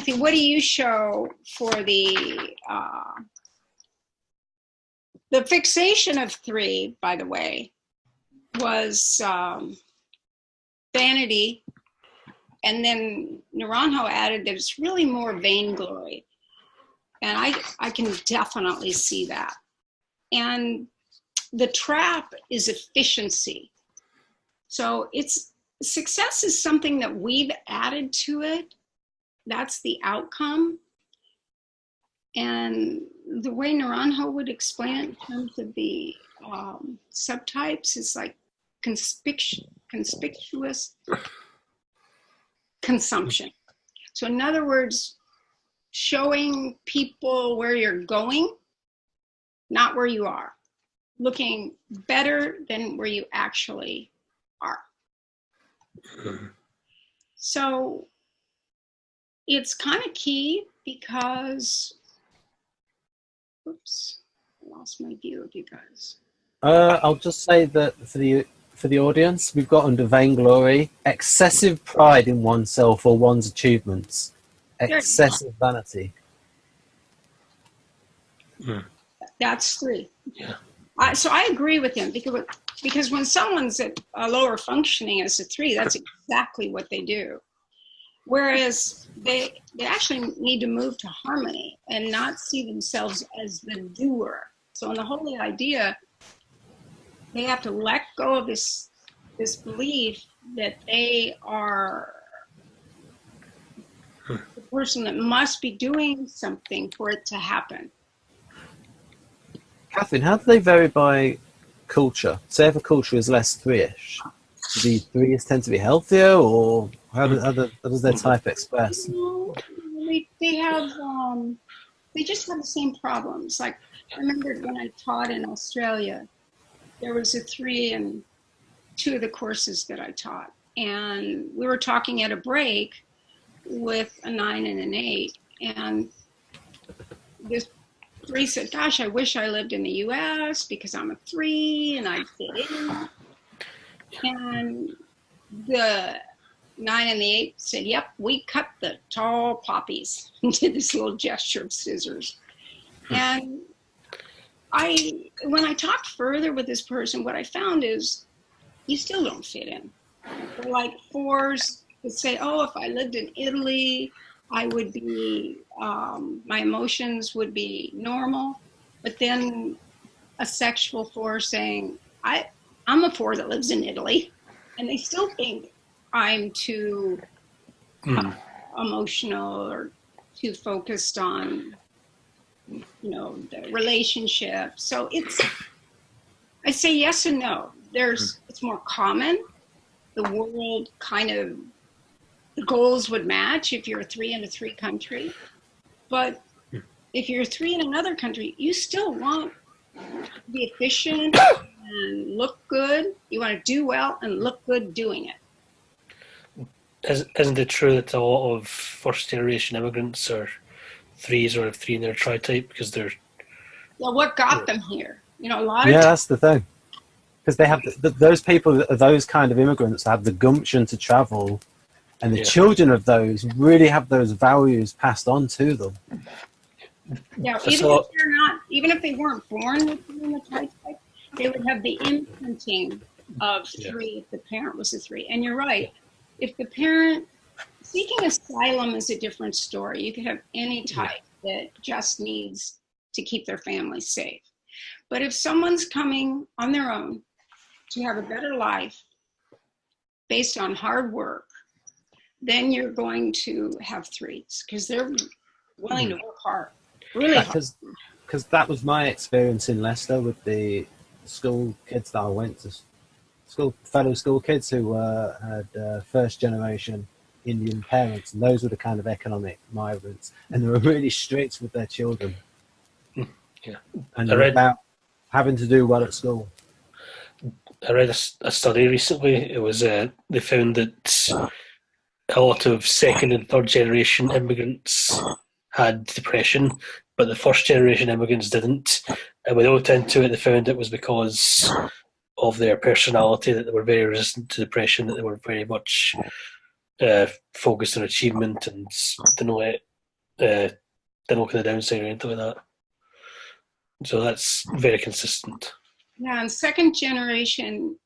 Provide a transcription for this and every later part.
Anthony, what do you show for the fixation of 3, by the way, was vanity, and then Naranjo added that it's really more vainglory. And I can definitely see that. And the trap is efficiency. So success is something that we've added to it. That's the outcome. And the way Naranjo would explain it in terms of the subtypes is like conspicuous consumption. So in other words, showing people where you're going, not where you are. Looking better than where you actually are. So it's kind of key because, oops, I lost my view of you guys. I'll just say that for the audience, we've got under vainglory, excessive pride in oneself or one's achievements, excessive vanity. That's 3. Yeah. So I agree with him because when someone's at a lower functioning as a 3, that's exactly what they do. Whereas they actually need to move to harmony and not see themselves as the doer. So in the holy idea, they have to let go of this belief that they are the person that must be doing something for it to happen. Katherine, how do they vary by culture? Say if a culture is less 3-ish, do the 3s tend to be healthier, or how does their type express? They just have the same problems. Like, I remember when I taught in Australia, there was a 3 in 2 of the courses that I taught. And we were talking at a break with a 9 and an 8. And this 3 said, gosh, I wish I lived in the US because I'm a 3 and I'd fit in. And the 9 and the 8 said, yep, we cut the tall poppies and did this little gesture of scissors. And when I talked further with this person, what I found is you still don't fit in. They're like 4s that say, oh, if I lived in Italy, I would be, my emotions would be normal. But then a sexual 4 saying, I'm a 4 that lives in Italy, and they still think I'm too emotional or too focused on, the relationship. So I say yes and no. It's more common. The world kind of, the goals would match if you're a 3 in a 3 country. But if you're a 3 in another country, you still want to be efficient and look good. You want to do well and look good doing it. Isn't it true that a lot of first-generation immigrants are 3s or 3 in their Tritype because they're... Well, what got them here? A lot of that's the thing. Because they have those people, those kind of immigrants have the gumption to travel, and the children of those really have those values passed on to them. Yeah, even if they weren't born with the Tritype, they would have the imprinting of 3 if the parent was a 3. And you're right. If the parent, seeking asylum is a different story. You could have any type that just needs to keep their family safe. But if someone's coming on their own to have a better life based on hard work, then you're going to have 3s because they're willing to work hard, really hard. Because that was my experience in Leicester with the school kids that I went to fellow school kids who had first-generation Indian parents, and those were the kind of economic migrants, and they were really strict with their children. Yeah, and about having to do well at school. I read a study recently. It was they found that a lot of second and third generation immigrants had depression, but the first generation immigrants didn't. And when they looked into it, they found it was because of their personality, that they were very resistant to depression, that they were very much focused on achievement and didn't let didn't look at the downside or anything like that. So that's very consistent. Yeah, and second generation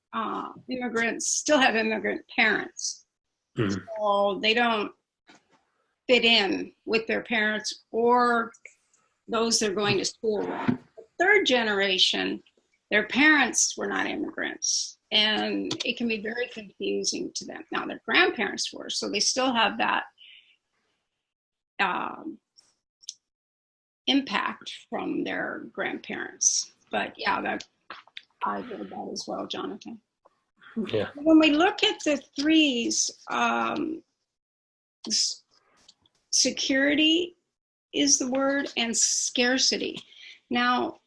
immigrants still have immigrant parents. So they don't fit in with their parents or those they're going to school with. Third generation, their parents were not immigrants, and it can be very confusing to them. Now, their grandparents were, so they still have that impact from their grandparents. But yeah, that I read that as well, Jonathan. Yeah. When we look at the threes, security is the word, and scarcity. Now,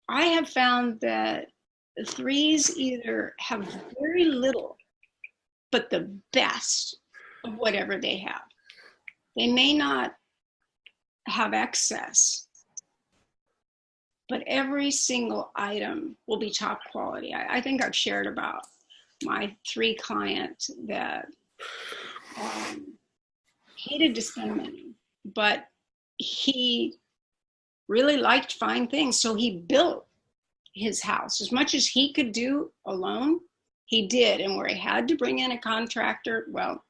I have found that the threes either have very little, but the best of whatever they have. They may not have excess, but every single item will be top quality. I think I've shared about my three client that hated to spend money, but he really liked fine things. So he built his house as much as he could do alone. He did. And where he had to bring in a contractor, well,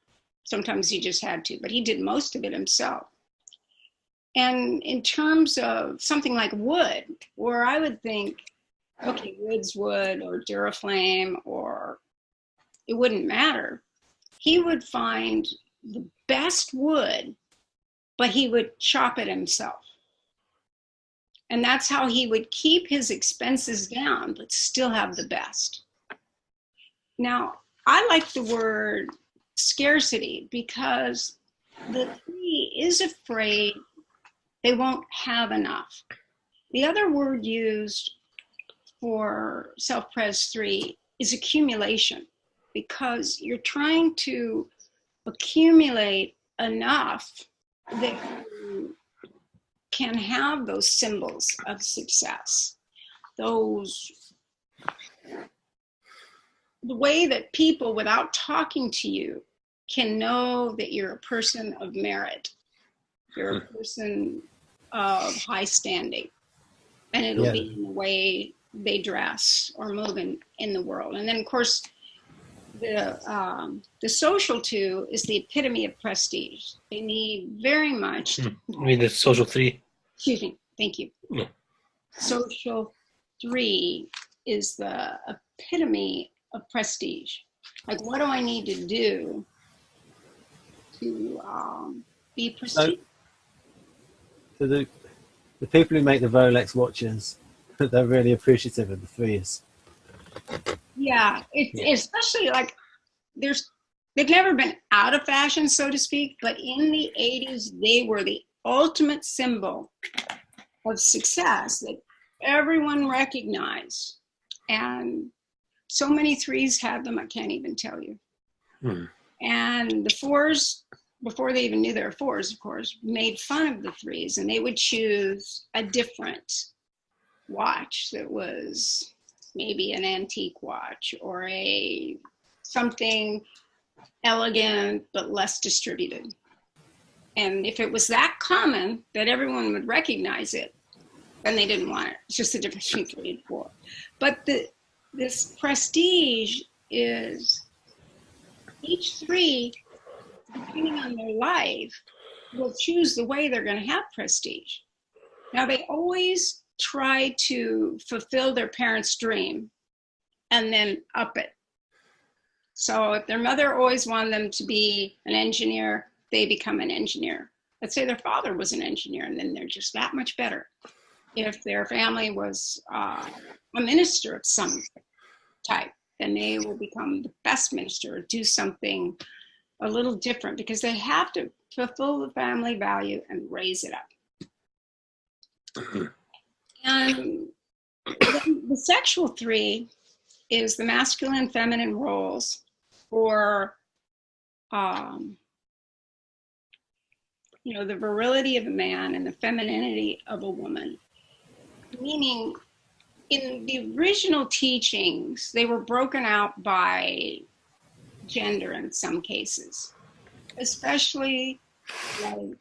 sometimes he just had to, but he did most of it himself. And in terms of something like wood, where I would think, okay, wood's wood or Duraflame, or it wouldn't matter. He would find the best wood, but he would chop it himself. And that's how he would keep his expenses down, but still have the best. Now, I like the word scarcity because the three is afraid they won't have enough. The other word used for self-pres 3 is accumulation, because you're trying to accumulate enough that you can have those symbols of success. Those, the way that people, without talking to you, can know that you're a person of merit. You're a person of high standing. And it'll be in the way they dress or move in the world. And then, of course, the social 2 is the epitome of prestige. They need very much. I mean, the social 3. Excuse me. Thank you. Yeah. Social 3 is the epitome of prestige. Like, what do I need to do to be prestige? So the people who make the Rolex watches, they're really appreciative of the threes. Yeah, especially like they've never been out of fashion, so to speak, but in the 80s, they were the ultimate symbol of success that everyone recognized. And so many threes had them, I can't even tell you. And the fours, before they even knew they were fours, of course, made fun of the threes, and they would choose a different watch that was maybe an antique watch or something elegant but less distributed. And if it was that common that everyone would recognize it, then they didn't want it. It's just the difference between 3 and 4. But this prestige is each 3, depending on their life, will choose the way they're going to have prestige. Now, they always try to fulfill their parents' dream and then up it. So if their mother always wanted them to be an engineer, they become an engineer. Let's say their father was an engineer, and then they're just that much better. If their family was a minister of some type, then they will become the best minister or do something a little different, because they have to fulfill the family value and raise it up. And the sexual 3 is the masculine and feminine roles for, the virility of a man and the femininity of a woman. Meaning, in the original teachings, they were broken out by gender in some cases, especially like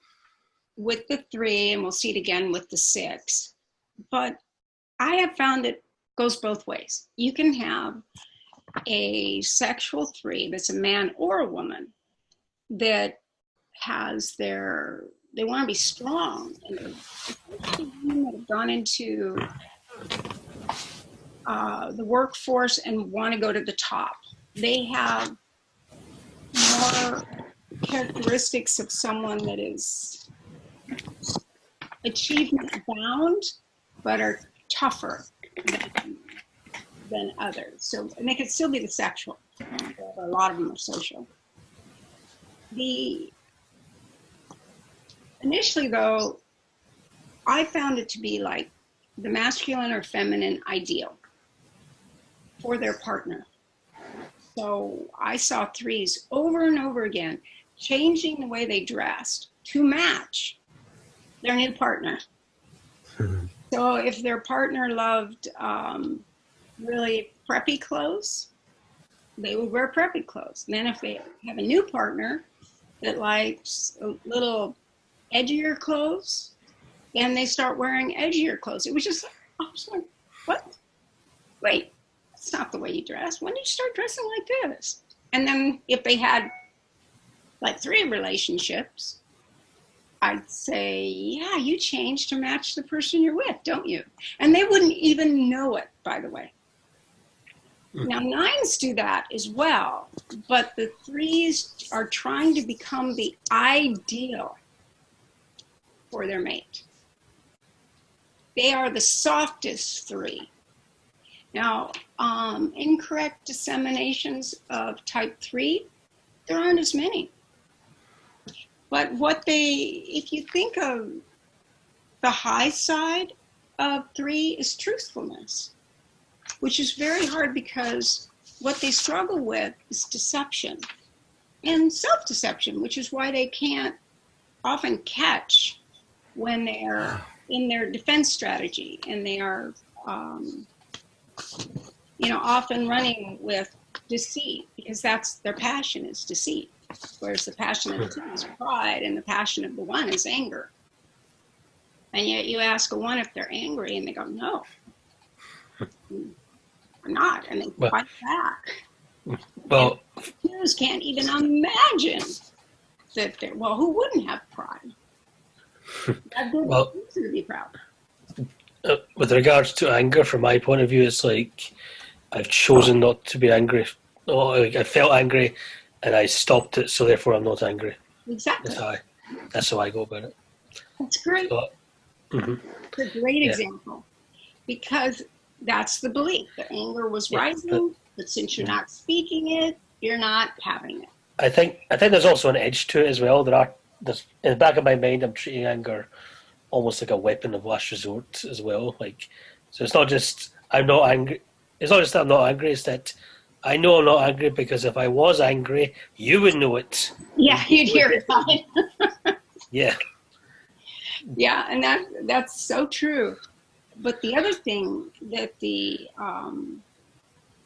with the 3, and we'll see it again with the 6. But I have found it goes both ways. You can have a sexual 3 that's a man or a woman that has they want to be strong, and especially women that have gone into the workforce and want to go to the top. They have more characteristics of someone that is achievement bound, but are tougher than others. So, and they can still be the sexual, but a lot of them are social. Initially though, I found it to be like the masculine or feminine ideal for their partner. So I saw 3s over and over again, changing the way they dressed to match their new partner. So if their partner loved really preppy clothes, they would wear preppy clothes. And then if they have a new partner that likes a little edgier clothes, then they start wearing edgier clothes. It was just, I was like, what? Wait, that's not the way you dress. When did you start dressing like this? And then if they had like 3 relationships, I'd say, yeah, you change to match the person you're with, don't you? And they wouldn't even know it, by the way. Now, 9s do that as well, but the 3s are trying to become the ideal for their mate. They are the softest 3. Now, incorrect disseminations of type 3, there aren't as many. But if you think of the high side of 3 is truthfulness, which is very hard because what they struggle with is deception and self-deception, which is why they can't often catch when they're in their defense strategy and they are, often running with deceit, because that's their passion is deceit. Whereas the passion of the 2 is pride, and the passion of the 1 is anger. And yet you ask a 1 if they're angry, and they go, no, I'm not. And they fight back. Well, and 2s can't even imagine that they're, well, who wouldn't have pride? That good to be proud. With regards to anger, from my point of view, it's like I've chosen not to be angry. I felt angry, and I stopped it, so therefore I'm not angry. Exactly. That's how I go about it. That's great. So, It's a great example, because that's the belief. The anger was rising, but since you're not speaking it, you're not having it. I think there's also an edge to it as well. There's in the back of my mind, I'm treating anger almost like a weapon of last resort as well. Like, so it's not just I'm not angry. It's not just that I'm not angry. It's that I know I'm not angry because if I was angry, you would know it. Yeah, you'd hear it coming. Yeah. Yeah, and that's so true. But the other thing that the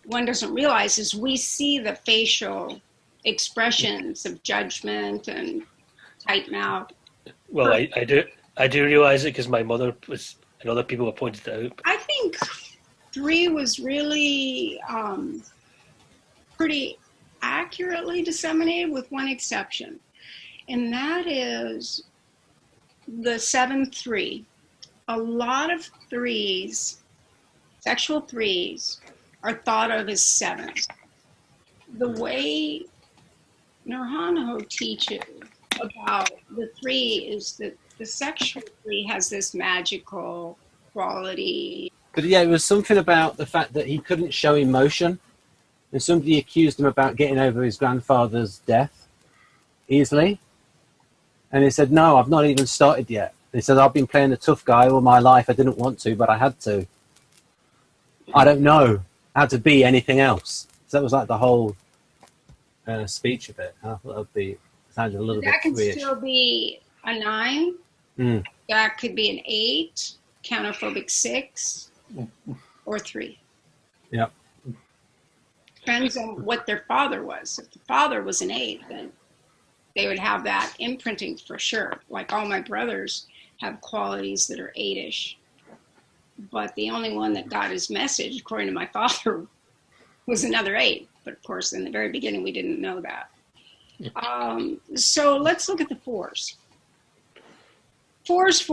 one doesn't realize is we see the facial expressions of judgment and tight mouth. Well, I do realize it because my mother was, and other people have pointed it out. I think 3 was really pretty accurately disseminated, with one exception, and that is the 7-3. A lot of 3s, sexual 3s, are thought of as 7s. The way Nurhanho teaches about the 3 is that the sexual 3 has this magical quality. But yeah, it was something about the fact that he couldn't show emotion. And somebody accused him about getting over his grandfather's death easily. And he said, no, I've not even started yet. He said, I've been playing the tough guy all my life. I didn't want to, but I had to. I don't know how to be anything else. So that was like the whole speech of it. I thought that would sounded a little bit That can weird. still be a 9. Mm. That could be an 8, counterphobic 6, or 3. Yeah. Depends on what their father was. If the father was an 8, then they would have that imprinting for sure. Like all my brothers have qualities that are 8-ish. But the only one that got his message, according to my father, was another 8. But of course, in the very beginning, we didn't know that. So let's look at the 4s. 4s,